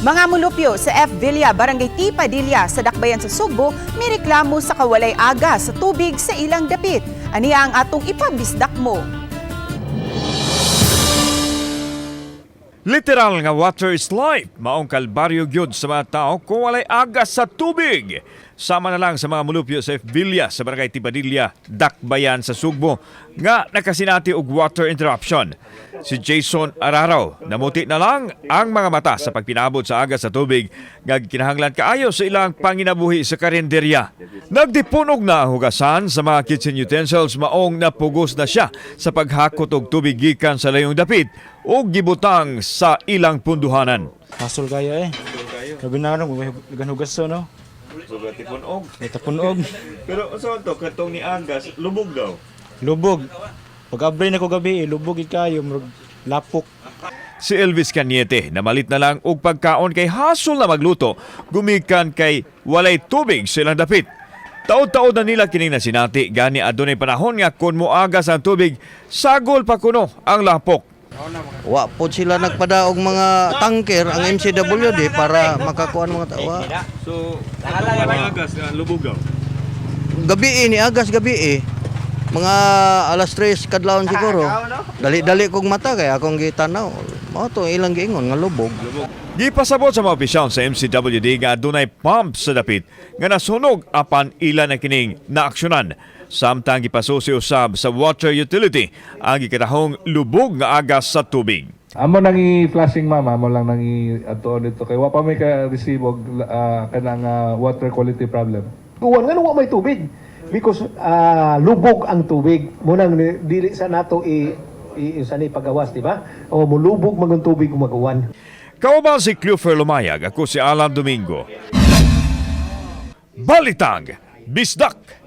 Mga mulupyo sa F. Villa, Barangay T. Padilla sa Dakbayan sa Sugbo, may reklamo sa kawalay aga sa tubig sa ilang dapit. Aniya ang atong ipabisdak mo. Literal nga water is life, maong kalbaryo gyud sa mga tao kung walay aga sa tubig. Sama na lang sa mga mulupyo sa F. Villa sa Barangay T. Padilla, Dakbayan sa Sugbo, nga nakasinati og water interruption. Si Jason Araraw, namuti na lang ang mga mata sa pagpinabot sa aga sa tubig, nga kinahanglan kaayo sa ilang panginabuhi sa karinderya. Nagdipunog na ang hugasan sa mga kitchen utensils, maong napugos na siya sa paghakot og tubig gikan sa layong dapit o gibutang sa ilang punduhanan. Hasol kayo Gabi na hugas no? Tipunog. Tapunog. Pero saan to? Katong ni Agas, lubog daw. Lubog. Pag-abray na ko gabi, lubog kayo, lapok. Si Elvis Cañete, namalit na lang og pagkaon kay hasol na magluto, gumikan kay walay tubig silang dapit. Taod-taod na nila kining nasinati, gani adunay panahon nga kun moagas ang tubig, sagol pa kuno ang lapok. Wa po sila nagpadaog mga tanker ang MCWD para makakuan mga tawa. So, agas nga lubog daw. Gabi ni agas gabi Mga alas 3 kadlawon siguro. Dali-dali kog mata kay akong gitanaw. Mao to ilang giingon nga lubog. Gipasabot sa mga opisyal sa MCWD nga adunay pump sa dapit nga nasunog apan ilan na kining naaksyonan. Samtang gipasusi usab sa water utility ang gikatahong lubog nga agas sa tubig. Amo nang i-flashing mama, amo lang nang i-ato dito kay wa pa may ka-receive og kanang water quality problem. Kuwan nga wa may tubig because lubog ang tubig. Munang dili sa nato sanay pagawas, di ba? O mulubog magong tubig magawan. Kauban si Clover Lumayag, ako si Alan Domingo. Balitang Bisdak.